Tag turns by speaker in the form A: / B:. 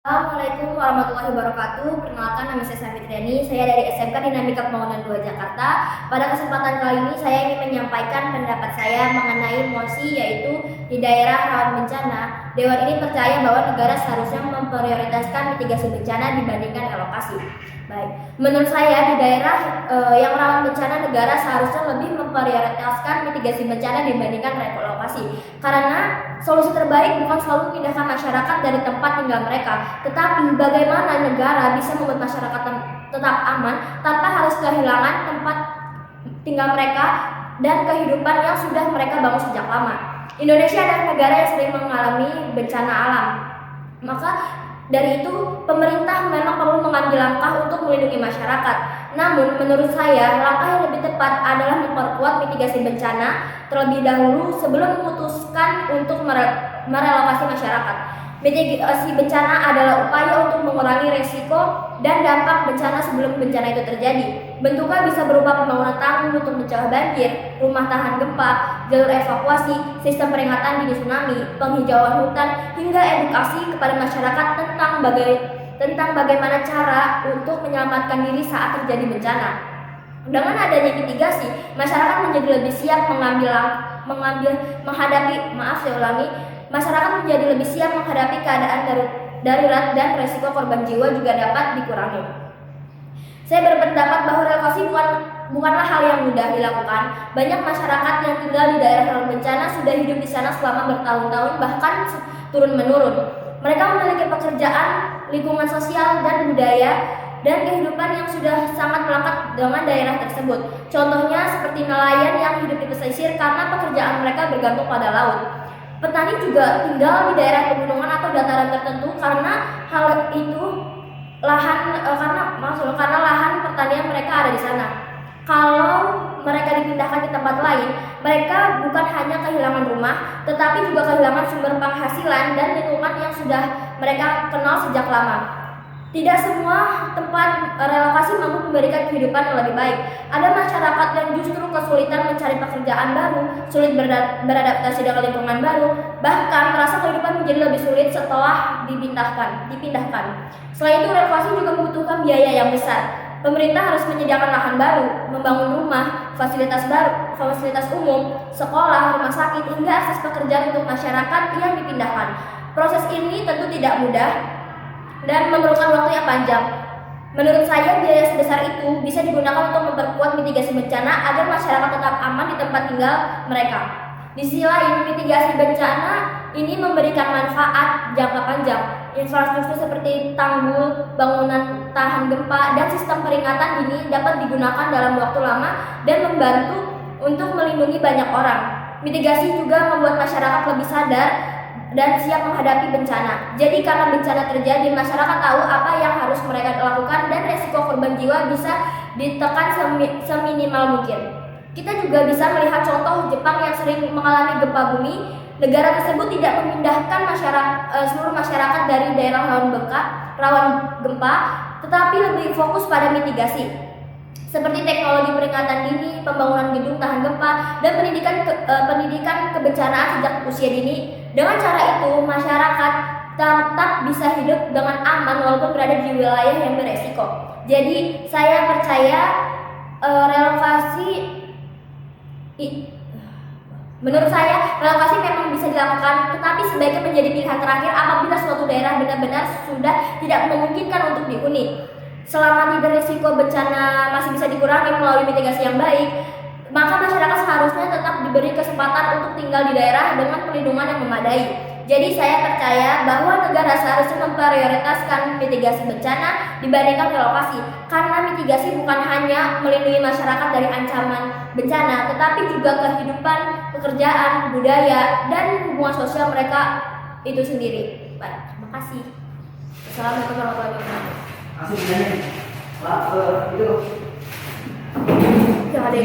A: Assalamualaikum warahmatullahi wabarakatuh. Perkenalkan, nama saya Safitriani. Saya dari SMK Dinamika Pembangunan 2 Jakarta. Pada kesempatan kali ini saya ingin menyampaikan pendapat saya mengenai mosi, yaitu di daerah rawan bencana. Dewan ini percaya bahwa negara seharusnya memprioritaskan mitigasi bencana dibandingkan relokasi. Baik, menurut saya di daerah yang rawan bencana, negara seharusnya lebih memprioritaskan mitigasi bencana dibandingkan relokasi. Karena solusi terbaik bukan selalu memindahkan masyarakat dari tempat tinggal mereka, tetapi bagaimana negara bisa membuat masyarakat tetap aman tanpa harus kehilangan tempat tinggal mereka dan kehidupan yang sudah mereka bangun sejak lama. Indonesia adalah negara yang sering mengalami bencana alam. Maka dari itu, pemerintah memang perlu mengambil langkah untuk melindungi masyarakat. Namun, menurut saya, langkah yang lebih tepat adalah memperkuat mitigasi bencana terlebih dahulu sebelum memutuskan untuk merelokasi masyarakat. Mitigasi bencana adalah upaya untuk mengurangi resiko dan dampak bencana sebelum bencana itu terjadi. Bentuknya bisa berupa pembangunan tanggul untuk mencegah banjir, rumah tahan gempa, jalur evakuasi, sistem peringatan dini tsunami, penghijauan hutan, hingga edukasi kepada masyarakat tentang bagaimana cara untuk menyelamatkan diri saat terjadi bencana. Dengan adanya mitigasi, masyarakat menjadi lebih siap masyarakat menjadi lebih siap menghadapi keadaan darurat dan resiko korban jiwa juga dapat dikurangi. Saya berpendapat bahwa relokasi bukanlah hal yang mudah dilakukan. Banyak masyarakat yang tinggal di daerah rawan bencana sudah hidup di sana selama bertahun-tahun, bahkan turun-menurun. Mereka memiliki pekerjaan, lingkungan sosial, dan budaya dan kehidupan yang sudah sangat melekat dengan daerah tersebut. Contohnya seperti nelayan yang hidup di pesisir karena pekerjaan mereka bergantung pada laut. Petani juga tinggal di daerah pegunungan atau dataran tertentu karena lahan pertanian mereka ada di sana. Kalau mereka dipindahkan ke tempat lain, mereka bukan hanya kehilangan rumah, tetapi juga kehilangan sumber penghasilan dan lingkungan yang sudah mereka kenal sejak lama. Tidak semua tempat relokasi mampu memberikan kehidupan yang lebih baik. Ada masyarakat yang justru kesulitan mencari pekerjaan baru, sulit beradaptasi dengan lingkungan baru, bahkan merasa kehidupan menjadi lebih sulit setelah dipindahkan. Selain itu, relokasi juga membutuhkan biaya yang besar. Pemerintah harus menyediakan lahan baru, membangun rumah, fasilitas umum, sekolah, rumah sakit, hingga akses pekerjaan untuk masyarakat yang dipindahkan. Proses ini tentu tidak mudah dan memerlukan waktu yang panjang. Menurut saya, biaya sebesar itu bisa digunakan untuk memperkuat mitigasi bencana agar masyarakat tetap aman di tempat tinggal mereka. Di sisi lain, mitigasi bencana ini memberikan manfaat jangka panjang. Infrastruktur seperti tanggul, bangunan tahan gempa, dan sistem peringatan dini dapat digunakan dalam waktu lama dan membantu untuk melindungi banyak orang. Mitigasi juga membuat masyarakat lebih sadar dan siap menghadapi bencana. Jadi karena bencana terjadi, masyarakat tahu apa yang harus mereka lakukan dan resiko korban jiwa bisa ditekan seminimal mungkin. Kita juga bisa melihat contoh Jepang yang sering mengalami gempa bumi. Negara tersebut tidak memindahkan seluruh masyarakat dari daerah rawan gempa, tetapi lebih fokus pada mitigasi, seperti teknologi peringatan dini, pembangunan gedung tahan gempa, dan pendidikan kebencanaan sejak usia dini. Dengan cara itu, masyarakat tetap bisa hidup dengan aman walaupun berada di wilayah yang beresiko. Jadi, saya percaya menurut saya, relokasi memang bisa dilakukan, tetapi sebaiknya menjadi pilihan terakhir apabila suatu daerah benar-benar sudah tidak memungkinkan untuk dihuni. Selama tidak risiko bencana masih bisa dikurangi melalui mitigasi yang baik, maka masyarakat seharusnya tetap diberi kesempatan untuk tinggal di daerah dengan perlindungan yang memadai. Jadi saya percaya bahwa negara seharusnya memprioritaskan mitigasi bencana dibandingkan relokasi, karena mitigasi bukan hanya melindungi masyarakat dari ancaman bencana, tetapi juga kehidupan, pekerjaan, budaya, dan hubungan sosial mereka itu sendiri. Baik, terima kasih. Assalamualaikum warahmatullahi wabarakatuh.
B: Langsung nanya, Pak, itu
A: Yang ada